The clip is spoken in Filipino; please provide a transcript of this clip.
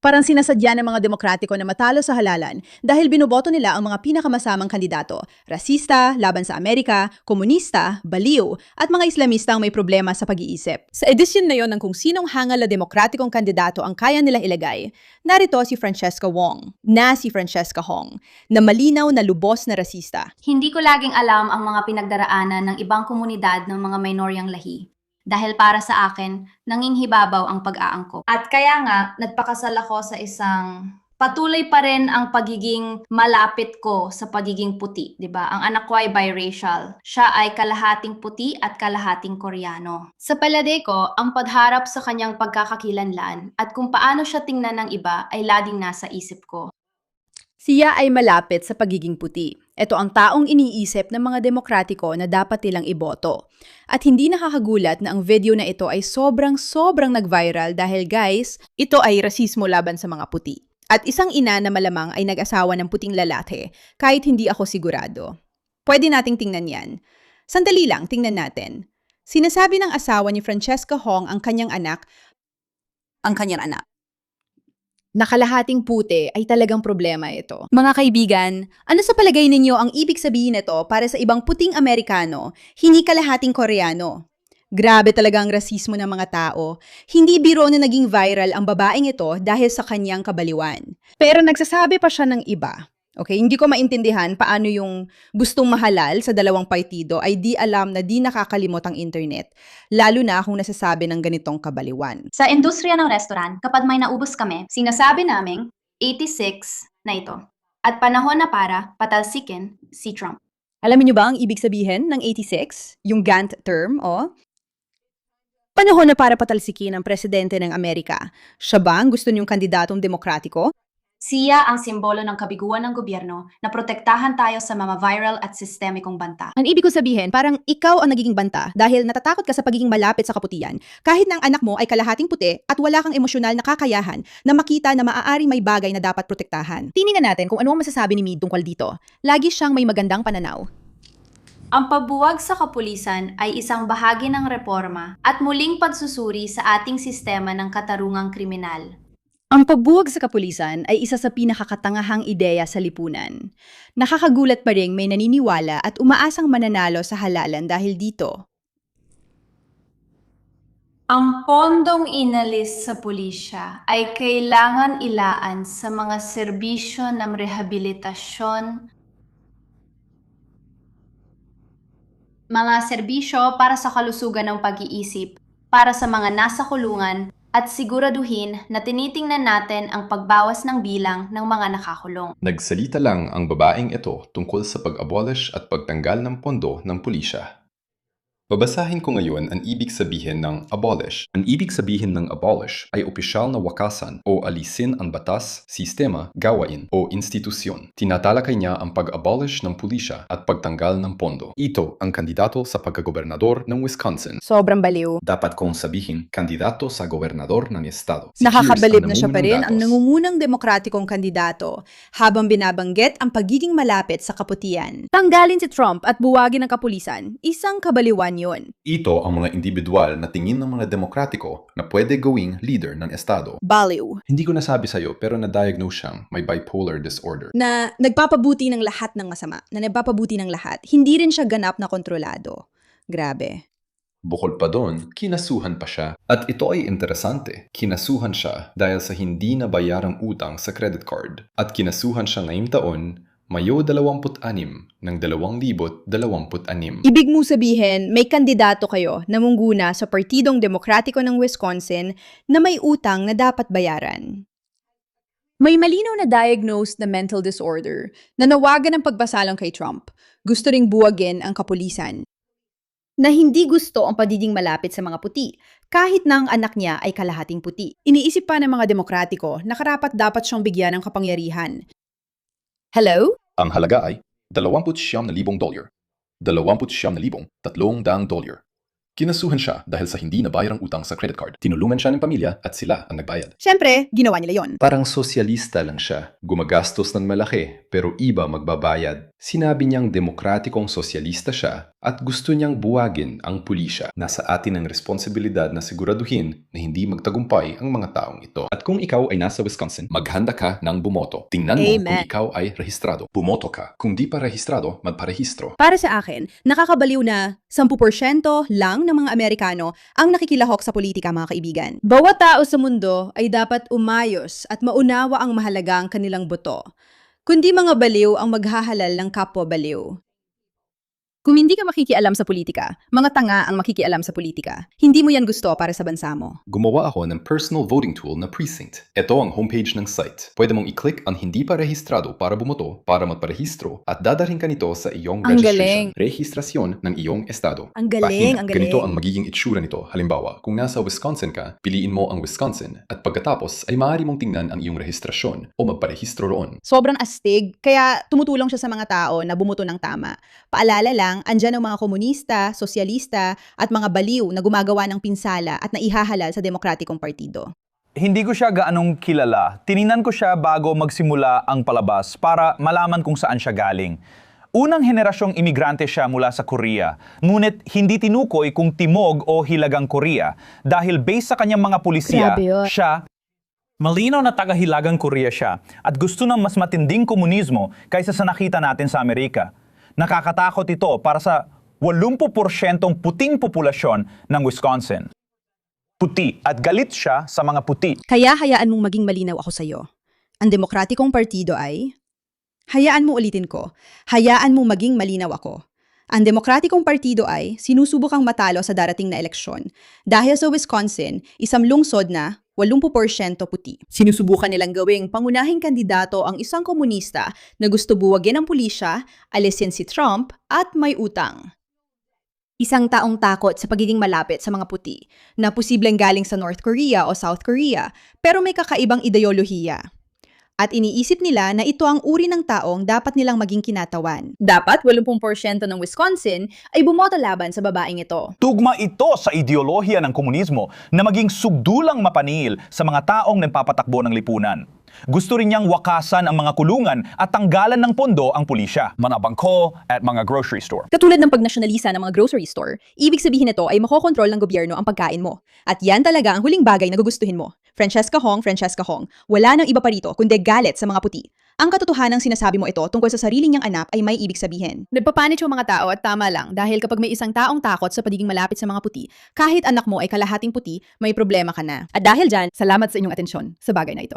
Parang sinasadya ng mga demokratiko na matalo sa halalan dahil binoboto nila ang mga pinakamasamang kandidato, rasista, laban sa Amerika, komunista, baliw, at mga Islamistang may problema sa pag-iisip. Sa edisyon na yon ng kung sinong hangal na demokratikong kandidato ang kaya nilang ilagay, narito si Francesca Wong, si Francesca Hong, na malinaw na lubos na rasista. Hindi ko laging alam ang mga pinagdaraanan ng ibang komunidad ng mga minoryang lahi. Dahil para sa akin, nanginghibabaw ang pag-aangkop. At kaya nga, nagpakasal ako sa isang patuloy pa rin ang pagiging malapit ko sa pagiging puti, 'di ba? Ang anak ko ay biracial. Siya ay kalahating puti at kalahating Koreano. Sa palagay ko, ang pagharap sa kanyang pagkakakilanlan at kung paano siya tingnan ng iba ay laging nasa isip ko. Siya ay malapit sa pagiging puti. Ito ang taong iniisip ng mga demokratiko na dapat nilang iboto. At hindi nakakagulat na ang video na ito ay sobrang nag-viral dahil guys, ito ay rasismo laban sa mga puti. At isang ina na malamang ay nag-asawa ng puting lalaki, kahit hindi ako sigurado. Pwede nating tingnan yan. Sandali lang, tingnan natin. Sinasabi ng asawa ni Francesca Hong ang kanyang anak. Nakalahating puti ay talagang problema ito. Mga kaibigan, ano sa palagay ninyo ang ibig sabihin nito para sa ibang puting Amerikano, hindi kalahating Koreano? Grabe talaga ang rasismo ng mga tao. Hindi biro na naging viral ang babaeng ito dahil sa kanyang kabaliwan. Pero nagsasabi pa siya ng iba. Okay, hindi ko maintindihan paano yung gustong mahalal sa dalawang partido ay di alam na di nakakalimot ang internet, lalo na kung nasasabi ng ganitong kabaliwan. Sa industriya ng restaurant, kapag may naubos kami, sinasabi naming 86 na ito. At panahon na para patalsikin si Trump. Alam niyo ba ang ibig sabihin ng 86? Yung Gantt term, o? Panahon na para patalsikin ang presidente ng Amerika. Siya ba ang gusto niyong kandidatong demokratiko? Siya ang simbolo ng kabiguan ng gobyerno na protektahan tayo sa mga viral at sistemikong banta. Ang ibig ko sabihin, parang ikaw ang nagiging banta dahil natatakot ka sa pagiging malapit sa kaputian kahit na ang anak mo ay kalahating puti at wala kang emosyonal na kakayahan na makita na maaaring may bagay na dapat protektahan. Tingnan natin kung ano ang masasabi ni Meade tungkol dito. Lagi siyang may magandang pananaw. Ang pagbuwag sa kapulisan ay isang bahagi ng reforma at muling pagsusuri sa ating sistema ng katarungang kriminal. Ang pagbuwag sa kapulisan ay isa sa pinakakatangahang ideya sa lipunan. Nakakagulat pa ring may naniniwala at umaasang mananalo sa halalan dahil dito. Ang pondong inalis sa pulisya ay kailangan ilaan sa mga serbisyo ng rehabilitasyon, mga serbisyo para sa kalusugan ng pag-iisip, para sa mga nasa kulungan, at siguraduhin na tinitingnan natin ang pagbawas ng bilang ng mga nakakulong. Nagsalita lang ang babaeng ito tungkol sa pag-abolish at pagtanggal ng pondo ng pulisya. Babasahin ko ngayon ang ibig sabihin ng abolish. Ang ibig sabihin ng abolish ay opisyal na wakasan o alisin ang batas, sistema, gawain o institusyon. Tinatalakay niya ang pag-abolish ng pulisya at pagtanggal ng pondo. Ito ang kandidato sa pagkagobernador ng Wisconsin. Sobrang baliw. Dapat kong sabihin, kandidato sa gobernador ng estado. Nakakabalib na Cheers siya pa rin ang datos. nangungunang demokratikong kandidato habang binabanggit ang pagiging malapit sa kaputian. Tanggalin si Trump at buwagin ang kapulisan, isang kabaliwan yun. Ito ang mga individual na tingin ng mga demokratiko na pwede gawing leader ng estado. Baliw. Hindi ko nasabi sa'yo pero na-diagnose siyang may bipolar disorder. Na nagpapabuti ng lahat ng masama, na nagpapabuti ng lahat. Hindi rin siya ganap na kontrolado. Grabe. Bukod pa doon, kinasuhan pa siya. At ito ay interesante. Kinasuhan siya dahil sa hindi nabayarang utang sa credit card. At kinasuhan siya ngayong taon, Mayo 26 ng 2026. Ibig mo sabihin, may kandidato kayo na mungguna sa Partidong Demokratiko ng Wisconsin na may utang na dapat bayaran. May malinaw na diagnosed na mental disorder na nawagan ng pagbasalang kay Trump. Gusto ring buwagin ang kapulisan. Na hindi gusto ang pagiging malapit sa mga puti, kahit na ang anak niya ay kalahating puti. Iniisip pa ng mga demokratiko na karapat dapat siyang bigyan ng kapangyarihan. Hello? Ang halaga ay $29,000. $29,300. Kinasuhan siya dahil sa hindi nabayarang utang sa credit card. Tinulungan siya ng pamilya at sila ang nagbayad. Siyempre, ginawa nila yon. Parang sosyalista lang siya. Gumagastos ng malaki pero iba magbabayad. Sinabi niyang demokratikong sosyalista siya at gusto niyang buwagin ang pulisya. Nasa atin ang responsibilidad na siguraduhin na hindi magtagumpay ang mga taong ito. At kung ikaw ay nasa Wisconsin, maghanda ka ng bumoto. Tingnan mo kung Amen. ikaw ay rehistrado. Bumoto ka. Kung di pa rehistrado, magparehistro. Para sa akin, nakakabaliw na 10% lang ng mga Amerikano ang nakikilahok sa politika, mga kaibigan. Bawat tao sa mundo ay dapat umayos at maunawa ang mahalagang kanilang boto. Kundi mga baliw ang maghahalal ng kapwa baliw. Kung hindi ka makikialam sa politika, mga tanga ang makikialam sa politika. Hindi mo yan gusto para sa bansa mo. Gumawa ako ng personal voting tool na Precinct. Ito ang homepage ng site. Pwede mong i-click ang hindi pa rehistrado para bumoto, para magparehistro, at dadaling ka nito sa iyong Ang registration, rehistrasyon ng iyong estado. Ang galing, Pahina. ang galing. Ganito ang magiging itsura nito. Halimbawa, kung nasa Wisconsin ka, piliin mo ang Wisconsin, at pagkatapos ay maaari mong tingnan ang iyong rehistrasyon o magparehistro roon. Sobrang astig, kaya tumutulong siya sa mga tao na bumuto ng tama. Paalala lang, andyan ang mga komunista, sosyalista, at mga baliw na gumagawa ng pinsala at naihahalal sa Demokratikong Partido. Hindi ko siya gaanong kilala. Tiningnan ko siya bago magsimula ang palabas para malaman kung saan siya galing. Unang henerasyong imigrante siya mula sa Korea, ngunit hindi tinukoy kung timog o hilagang Korea dahil based sa kanyang mga pulisya, Grabe yun. siya malinaw na taga-hilagang Korea siya at gusto ng mas matinding komunismo kaysa sa nakita natin sa Amerika. Nakakatakot ito para sa 80% puting populasyon ng Wisconsin. Puti at galit siya sa mga puti. Kaya hayaan mong maging malinaw ako sa'yo. Ang Demokratikong Partido ay... Hayaan mo ulitin ko. Hayaan mong maging malinaw ako. Ang Demokratikong Partido ay sinusubukang matalo sa darating na eleksyon. Dahil sa Wisconsin, isang lungsod na 80% puti. Sinusubukan nilang gawing pangunahing kandidato ang isang komunista na gusto buwagin ang pulisya, alisin si Trump, at may utang. Isang taong takot sa pagiging malapit sa mga puti, na posibleng galing sa North Korea o South Korea, pero may kakaibang ideolohiya. At iniisip nila na ito ang uri ng taong dapat nilang maging kinatawan. Dapat 80% ng Wisconsin ay bumoto laban sa babaeng ito. Tugma ito sa ideolohiya ng komunismo na maging sugdulang mapanil sa mga taong nagpapatakbo ng lipunan. Gusto rin niyang wakasan ang mga kulungan at tanggalan ng pondo ang pulisya, mga bangko at mga grocery store. Katulad ng pagnasyonalisa ng mga grocery store, ibig sabihin nito ay makokontrol ng gobyerno ang pagkain mo. At yan talaga ang huling bagay na gugustuhin mo. Francesca Hong, wala nang iba pa rito kundi galit sa mga puti. Ang katotohanang sinasabi mo ito tungkol sa sarili niyang anak ay may ibig sabihin. Nagpapanit yung mga tao at tama lang dahil kapag may isang taong takot sa pagiging malapit sa mga puti, kahit anak mo ay kalahating puti, may problema ka na. At dahil dyan, salamat sa inyong atensyon sa bagay na ito.